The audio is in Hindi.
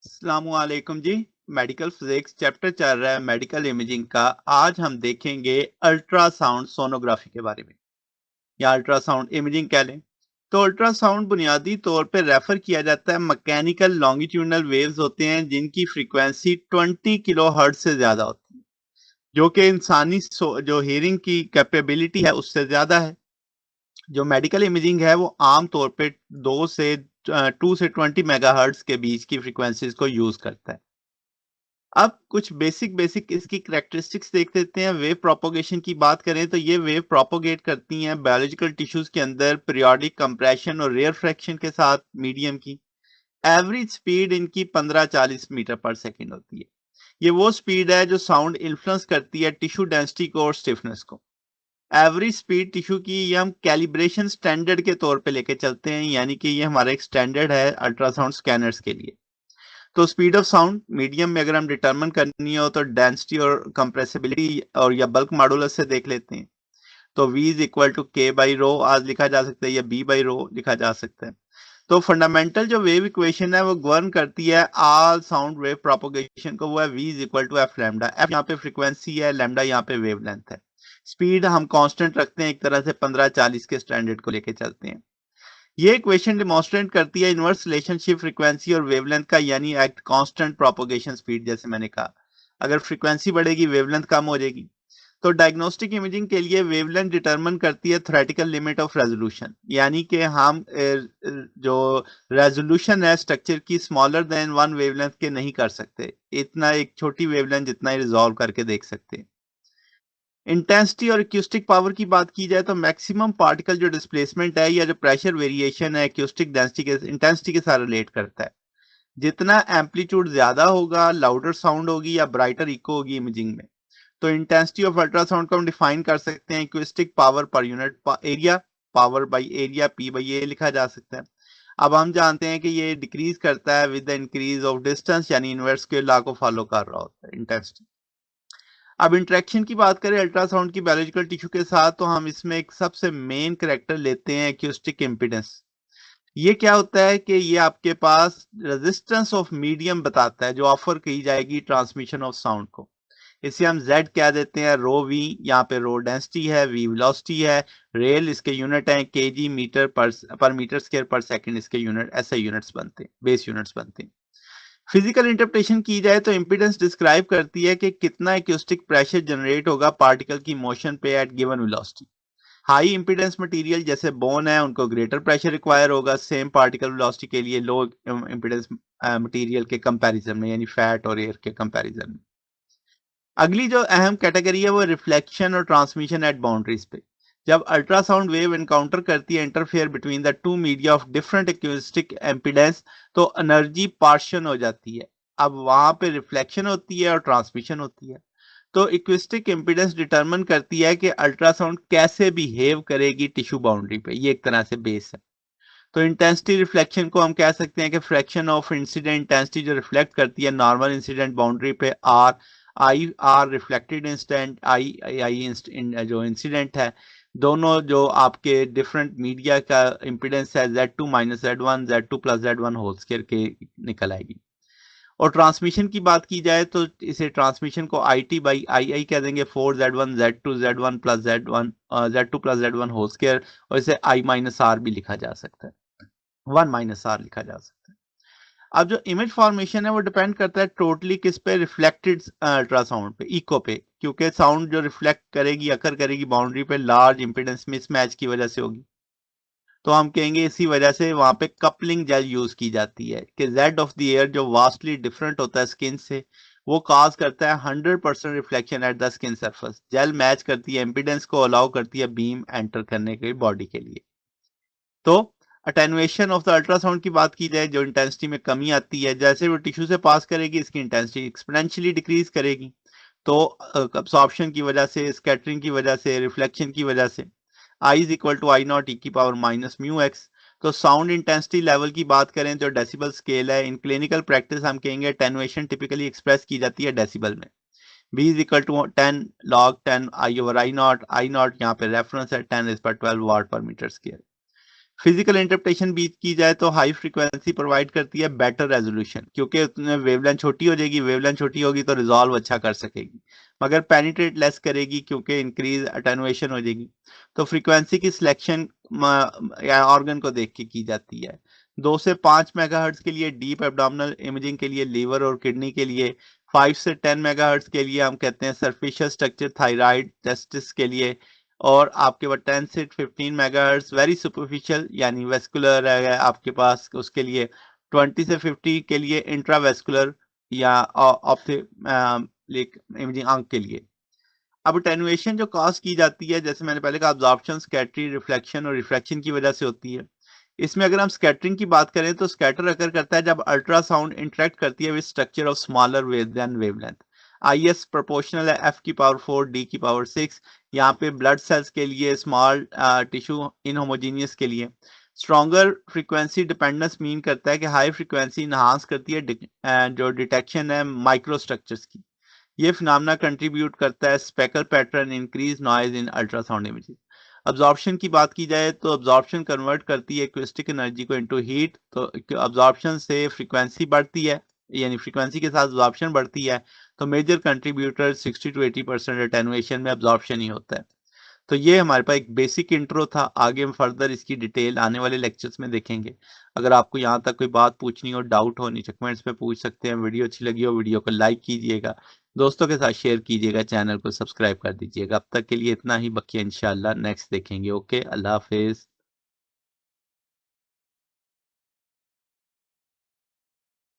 अस्सलामुअलैकुम जी। मेडिकल फिजिक्स चैप्टर चल रहा है मेडिकल इमेजिंग का। आज हम देखेंगे अल्ट्रासाउंड सोनोग्राफी के बारे में, या अल्ट्रासाउंड इमेजिंग कह लें। तो अल्ट्रासाउंड बुनियादी तौर पर रेफर किया जाता है मैकेनिकल लॉन्गिट्यूडनल वेव्स होते हैं जिनकी फ्रीक्वेंसी 20 किलो हर्ट्ज से ज्यादा होती है, जो कि इंसानी जो हियरिंग की कैपेबिलिटी है उससे ज्यादा है। जो मेडिकल इमेजिंग है वो आम तौर पे 2 से 20 मेगाहर्ट्ज के बीच की फ्रीक्वेंसीज को यूज करता है। अब कुछ बेसिक इसकी कैरेक्टरिस्टिक्स देख लेते हैं। वेव प्रोपोगेशन की बात करें तो ये वेव प्रोपोगेट करती हैं बायोलॉजिकल टिश्यूज के अंदर पीरियोडिक कंप्रेशन और रेयर फ्रैक्शन के साथ मीडियम की। एवरेज स्पीड इनकी 15-40 मीटर पर सेकेंड होती है। ये वो स्पीड है जो साउंड इन्फ्लुएंस करती है टिश्यू डेंसिटी को और स्टिफनेस को। एवरेज स्पीड टिश्यू की ये हम कैलिब्रेशन स्टैंडर्ड के तौर पे लेके चलते हैं, यानी कि ये हमारा एक स्टैंडर्ड है अल्ट्रासाउंड स्कैनर्स के लिए। तो स्पीड ऑफ साउंड मीडियम में अगर हम डिटरमिन करनी हो तो डेंसिटी और कंप्रेसिबिलिटी और या बल्क मॉडुलस से देख लेते हैं। तो V इज इक्वल टू के बाई रो आज लिखा जा सकता है या B बाई रो लिखा जा सकता है। तो फंडामेंटल जो वेव इक्वेशन है वो गवर्न करती है ऑल साउंड वेव प्रोपोगेशन को, वो है V is equal to F lambda. F यहाँ पे फ्रीक्वेंसी है, लैम्डा यहाँ पे वेवलेंथ है। स्पीड हम कांस्टेंट रखते हैं, एक तरह से 15-40 के स्टैंडर्ड को लेके चलते हैं। ये इक्वेशन डिमॉन्स्ट्रेट करती है इनवर्स रिलेशनशिप फ्रीक्वेंसी और वेवलेंथ का, यानी एक्ट कांस्टेंट प्रोपोगेशन स्पीड। जैसे मैंने कहा, अगर फ्रीक्वेंसी बढ़ेगी वेवलेंथ कम हो जाएगी। तो डायग्नोस्टिक इमेजिंग के लिए वेवलेंथ डिटरमिन करती है थ्योरेटिकल लिमिट ऑफ रेजोल्यूशन, यानी कि हम जो रेजोल्यूशन है स्ट्रक्चर की स्मॉलर देन 1 वेवलेंथ के नहीं कर सकते। इतना एक छोटी वेवलेंथ जितना ही रिजॉल्व करके देख सकते हैं। इंटेंसिटी और एक्यूस्टिक पावर की बात की जाए तो मैक्सिमम पार्टिकल जो डिस्प्लेसमेंट है या जो प्रेशर वेरिएशन है एक्यूस्टिक डेंसिटी के इंटेंसिटी के साथ रिलेट करता है। जितना एम्पलीट्यूड ज्यादा होगा लाउडर साउंड होगी या ब्राइटर इको होगी इमेजिंग में। तो इंटेंसिटी ऑफ अल्ट्रासाउंड को हम डिफाइन कर सकते हैं acoustic power per unit area, power by area P by A लिखा जा सकता है। अब हम जानते हैं कि ये डिक्रीज करता है with the increase of distance, यानी इनवर्स स्क्वायर लॉ को फॉलो कर रहा होता है इंटेंसिटी। अब इंटरेक्शन की बात करें अल्ट्रासाउंड की बायोलॉजिकल टिश्यू के साथ, तो हम इसमें एक सबसे मेन कैरेक्टर लेते हैं एक्यूस्टिक इम्पीडेंस। ये क्या होता है कि ये आपके पास रेजिस्टेंस ऑफ मीडियम बताता है जो ऑफर की जाएगी ट्रांसमिशन ऑफ साउंड को। इसे हम Z कह देते हैं, रो V, यहाँ पे रो डेंसिटी है, V वेलोसिटी है, रेल इसके यूनिट है, kg मीटर पर मीटर स्क्वायर पर सेकंड इसके यूनिट, ऐसे यूनिट्स बनते हैं, बेस यूनिट्स बनते हैं। फिजिकल इंटरप्रिटेशन की जाए तो इंपीडेंस डिस्क्राइब करती है कि कितना एक्यूस्टिक प्रेशर जनरेट होगा पार्टिकल की मोशन पे at given velocity. High impedance material जैसे बोन है उनको ग्रेटर प्रेशर रिक्वायर होगा सेम पार्टिकल वेलोसिटी के लिए लो इंपीडेंस मटेरियल के कंपैरिजन में, यानी फैट और एयर के कंपैरिजन में। अगली जो अहम कैटेगरी है वो रिफ्लेक्शन और ट्रांसमिशन एट बाउंड्रीज पे। जब अल्ट्रासाउंड वेव एनकाउंटर करती है interfere between the two media of different acoustic impedance, तो एनर्जी पार्शन हो जाती है। अब वहां पे रिफ्लेक्शन होती है और ट्रांसमिशन होती है। तो इक्विस्टिक इम्पीडेंस डिटरमिन करती है कि अल्ट्रासाउंड कैसे बिहेव करेगी टिश्यू बाउंड्री पे। ये एक तरह से बेस है। तो इंटेंसिटी रिफ्लेक्शन को हम कह सकते हैं कि फ्रैक्शन ऑफ इंसिडेंट इंटेंसिटी जो रिफ्लेक्ट करती है नॉर्मल इंसिडेंट बाउंड्री पे R, I R reflected incident, I I जो इंसिडेंट है, दोनों जो आपके डिफरेंट मीडिया का इंपीडेंस है Z2 minus Z1 Z2 plus Z1 whole square के निकल आएगी। और ट्रांसमिशन की बात की जाए तो इसे ट्रांसमिशन को IT बाई आई कह देंगे, 4Z1 Z2 Z1 plus Z1 Z2 plus Z1 whole square, और इसे I माइनस आर भी लिखा जा सकता है, 1 माइनस आर लिखा जा सकता है। अब जो इमेज फॉर्मेशन है वो डिपेंड करता है टोटली किस पे, रिफ्लेक्टेड अल्ट्रासाउंड पे, इको पे, क्योंकि साउंड जो रिफ्लेक्ट करेगी अकर करेगी बाउंड्री पे लार्ज इंपीडेंस मिसमैच की वजह से होगी। तो हम कहेंगे इसी वजह से वहां पे कपलिंग जेल यूज की जाती है कि जेड ऑफ द एयर जो वास्टली डिफरेंट होता है स्किन से, वो काज करता है 100% reflection at the skin surface. Gel match करती है इंपीडेंस को, अलाउ करती है बीम एंटर करने के बॉडी के लिए। तो अटेनुएशन ऑफ द अल्ट्रासाउंड की बात की जाए, जो इंटेंसिटी में कमी आती है, जैसे वो टिश्यू से पास करेगी इसकी इंटेंसिटी एक्सपोनेंशियली डिक्रीज करेगी। तो अब्सॉर्प्शन की वजह से, स्कैटरिंग की वजह से, रिफ्लेक्शन की वजह से I is equal to I naught e की पावर माइनस म्यू एक्स। तो साउंड इंटेंसिटी लेवल की बात करें जो डेसिबल स्केल है, इन क्लिनिकल प्रैक्टिस हम कहेंगे अटेनुएशन टिपिकली एक्सप्रेस की जाती है डेसिबल में। B is equal to 10 log 10 I over I nought यहाँ पे रेफरेंस है 10 इज पर 12 वाट पर मीटर स्क्वायर। फिजिकल इंटरप्रिटेशन भी की जाए तो हाई फ्रीक्वेंसी प्रोवाइड करती है बेटर रेजोल्यूशन, क्योंकि उसमें वेवलेंथ छोटी हो जाएगी, वेवलेंथ छोटी होगी तो रिजॉल्व अच्छा कर सकेगी, मगर पेनिट्रेट लेस करेगी क्योंकि इंक्रीज अटेनुएशन हो जाएगी। तो फ्रीक्वेंसी की सिलेक्शन या ऑर्गन को देख के की जाती है। 2 से 5 मेगाहर्ट्ज के लिए डीप एब्डोमिनल इमेजिंग के लिए लीवर और किडनी के लिए, 5 से 10 मेगाहर्ट्ज के लिए हम कहते हैं सरफेशियल स्ट्रक्चर थायराइड टेस्टिस के लिए, और आपके पास 10 से 15 मेगाहर्ट्ज वेरी सुपरफिशियल यानी वेस्कुलर है आपके पास, उसके लिए 20 से 50 के लिए इंट्रावेस्कुलर या ऑप्थिक इमेजिंग आंख के लिए। अब अटेनुएशन जो कॉज की जाती है, जैसे मैंने पहले कहा, अब्जॉर्प्शन, स्कैटरिंग, रिफ्लेक्शन और रिफ्रैक्शन की वजह से होती है। इसमें अगर हम स्कैटरिंग की बात करें तो स्कैटर अकर करता है जब अल्ट्रासाउंड इंटरेक्ट करती है with structure of smaller wave then wavelength. IS proportional है F की पावर 4 D की पावर 6। यहाँ पे ब्लड सेल्स के लिए, स्मॉल टिश्यू इनहोमोजीनियस के लिए। स्ट्रॉन्गर फ्रीक्वेंसी डिपेंडेंस मीन करता है कि हाई फ्रीक्वेंसी इन्हांस करती है जो डिटेक्शन है माइक्रो स्ट्रक्चर्स की। ये फिनोमेना कंट्रीब्यूट करता है speckle pattern, increase noise in ultrasound images. Absorption की बात की जाए तो अब्जॉर्प्शन कन्वर्ट करती है एक्विस्टिक एनर्जी को इनटू हीट। तो अब्जॉर्प्शन से फ्रीक्वेंसी बढ़ती है, यानी फ्रीक्वेंसी के साथ अब्जॉर्प्शन बढ़ती है, तो मेजर कंट्रीब्यूटर 60 to 80% अटेनुएशन में अब्जॉर्प्शन ही होता है। तो ये हमारे पास एक बेसिक इंट्रो था, आगे हम फर्दर इसकी डिटेल आने वाले लेक्चर्स में देखेंगे। अगर आपको यहाँ तक कोई बात पूछनी हो, डाउट हो, नीचे कमेंट्स में पूछ सकते हैं। वीडियो अच्छी लगी हो वीडियो को लाइक कीजिएगा, दोस्तों के साथ शेयर कीजिएगा, चैनल को सब्सक्राइब कर दीजिएगा। अब तक के लिए इतना ही, बकिया इंशाल्लाह नेक्स्ट देखेंगे। ओके, अल्लाह हाफिज।